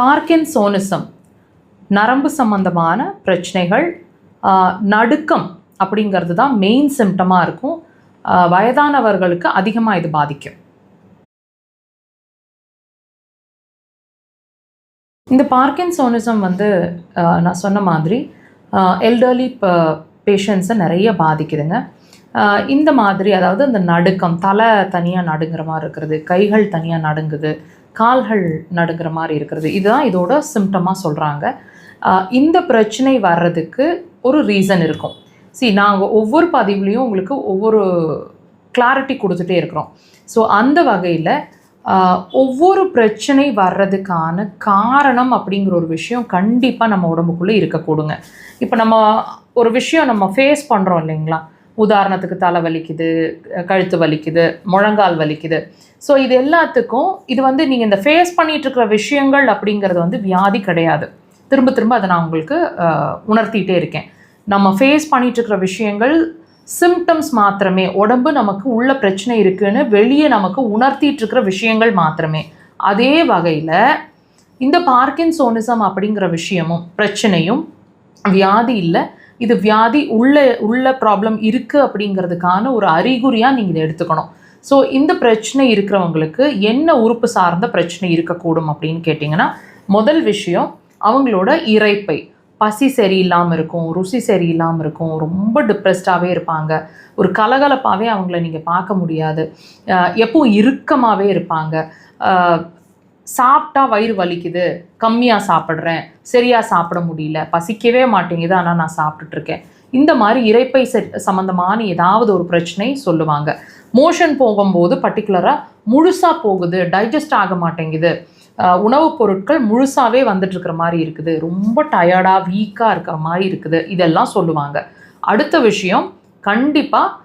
Parkinsonism நரம்பு சம்பந்தமான பிரச்சனைகள், நடுக்கம் அப்படிங்கிறது தான் மெயின் சிம்டமாக இருக்கும். வயதானவர்களுக்கு அதிகமாக இது பாதிக்கும். இந்த பார்க்கின்சோனிசம் நான் சொன்ன மாதிரி எல்டர்லி பேஷண்ட்ஸை நிறைய பாதிக்குதுங்க. இந்த மாதிரி அதாவது இந்த நடுக்கம், தலை தனியாக நடுங்கிற மாதிரி இருக்கிறது, கைகள் தனியாக நடுங்குது, கால்கள் நடுங்கிற மாதிரி இருக்கிறது, இதுதான் இதோட சிம்டமாக சொல்கிறாங்க. இந்த பிரச்சனை வர்றதுக்கு ஒரு ரீசன் இருக்கும். நாங்கள் ஒவ்வொரு பதிவுலேயும் உங்களுக்கு ஒவ்வொரு கிளாரிட்டி கொடுத்துட்டே இருக்கிறோம். ஸோ அந்த வகையில் ஒவ்வொரு பிரச்சனை வர்றதுக்கான காரணம் அப்படிங்கிற ஒரு விஷயம் கண்டிப்பாக நம்ம உடம்புக்குள்ளே இருக்கக்கூடுங்க. இப்போ நம்ம ஒரு விஷயம் நம்ம ஃபேஸ் பண்ணுறோம் இல்லைங்களா, உதாரணத்துக்கு தலை வலிக்குது, கழுத்து வலிக்குது, முழங்கால் வலிக்குது. ஸோ இது எல்லாத்துக்கும் இது நீங்கள் இந்த ஃபேஸ் பண்ணிகிட்ருக்கிற விஷயங்கள் அப்படிங்கிறது வியாதி கிடையாது. திரும்ப திரும்ப அதை நான் உங்களுக்கு உணர்த்திகிட்டே இருக்கேன். நம்ம ஃபேஸ் பண்ணிகிட்ருக்கிற விஷயங்கள் சிம்டம்ஸ் மாத்திரமே, உடம்பு நமக்கு உள்ள பிரச்சனை இருக்குன்னு வெளியே நமக்கு உணர்த்திகிட்ருக்கிற விஷயங்கள் மாத்திரமே. அதே வகையில் இந்த பார்க்கின்சோனிசம் அப்படிங்கிற விஷயமும் பிரச்சனையும் வியாதி இல்லை. இது வியாதி உள்ள ப்ராப்ளம் இருக்குது அப்படிங்கிறதுக்கான ஒரு அறிகுறியாக நீங்கள் இதை எடுத்துக்கணும். ஸோ இந்த பிரச்சனை இருக்கிறவங்களுக்கு என்ன உறுப்பு சார்ந்த பிரச்சனை இருக்கக்கூடும் அப்படின்னு கேட்டிங்கன்னா, முதல் விஷயம் அவங்களோட இரைப்பை. பசி சரியில்லாமல் இருக்கும், ருசி சரியில்லாமல் இருக்கும், ரொம்ப டிப்ரெஸ்டாகவே இருப்பாங்க, ஒரு கலகலப்பாகவே அவங்கள நீங்கள் பார்க்க முடியாது, எப்பவும் இறுக்கமாகவே இருப்பாங்க, சாப்பிட்டா வயிறு வலிக்குது, கம்மியாக சாப்பிட்றேன், சரியாக சாப்பிட முடியல, பசிக்கவே மாட்டேங்குது ஆனால் நான் சாப்பிட்டுட்ருக்கேன், இந்த மாதிரி இரைப்பை சம்மந்தமான ஏதாவது ஒரு பிரச்சனை சொல்லுவாங்க. மோஷன் போகும்போது பர்டிகுலராக முழுசாக போகுது, டைஜஸ்ட் ஆக மாட்டேங்குது, உணவுப் பொருட்கள் முழுசாகவே வந்துட்டுருக்கிற மாதிரி இருக்குது, ரொம்ப டயர்டாக வீக்காக இருக்கிற மாதிரி இருக்குது, இதெல்லாம் சொல்லுவாங்க. அடுத்த விஷயம் கண்டிப்பாக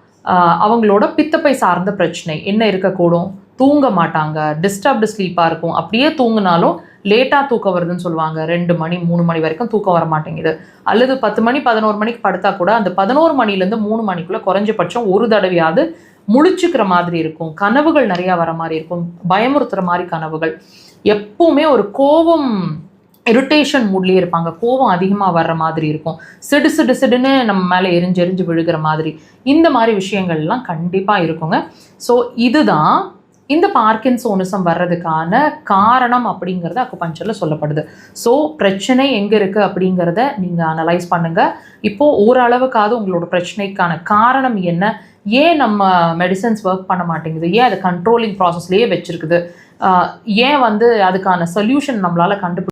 அவங்களோட பித்தப்பை சார்ந்த பிரச்சனை என்ன இருக்கக்கூடும், தூங்க மாட்டாங்க, டிஸ்டர்ப்டு ஸ்லீப்பாக இருக்கும், அப்படியே தூங்கினாலும் லேட்டாக தூக்கம் வருதுன்னு சொல்லுவாங்க, 2 மணி 3 மணி வரைக்கும் தூக்கம் வர மாட்டேங்குது, அல்லது 10 மணி 11 மணிக்கு படுத்தா கூட அந்த 11 மணிலேருந்து 3 மணிக்குள்ளே குறைஞ்சபட்சம் ஒரு தடவையாவது முழிச்சுக்கிற மாதிரி இருக்கும், கனவுகள் நிறையா வர மாதிரி இருக்கும், பயமுறுத்துகிற மாதிரி கனவுகள், எப்பவுமே ஒரு கோபம் இரிட்டேஷன் மூட்லேயே இருப்பாங்க, கோபம் அதிகமாக வர்ற மாதிரி இருக்கும், சிடுன்னு நம்ம மேலே எரிஞ்சு விழுகிற மாதிரி, இந்த மாதிரி விஷயங்கள்லாம் கண்டிப்பாக இருக்குங்க. ஸோ இதுதான் இந்த பார்க்கின்சோனிசம் வர்றதுக்கான காரணம் அப்படிங்கிறது அக்குபஞ்சரில் சொல்லப்படுது. ஸோ பிரச்சனை எங்கே இருக்குது அப்படிங்கிறத நீங்கள் அனலைஸ் பண்ணுங்கள். இப்போது ஓரளவுக்காவது உங்களோட பிரச்சனைக்கான காரணம் என்ன, ஏன் நம்ம மெடிசன்ஸ் ஒர்க் பண்ண மாட்டேங்குது, ஏன் அது கண்ட்ரோலிங் ப்ராசஸ்லேயே வச்சுருக்குது, ஏன் அதுக்கான சொல்யூஷன் நம்மளால் கண்டுபிடிக்க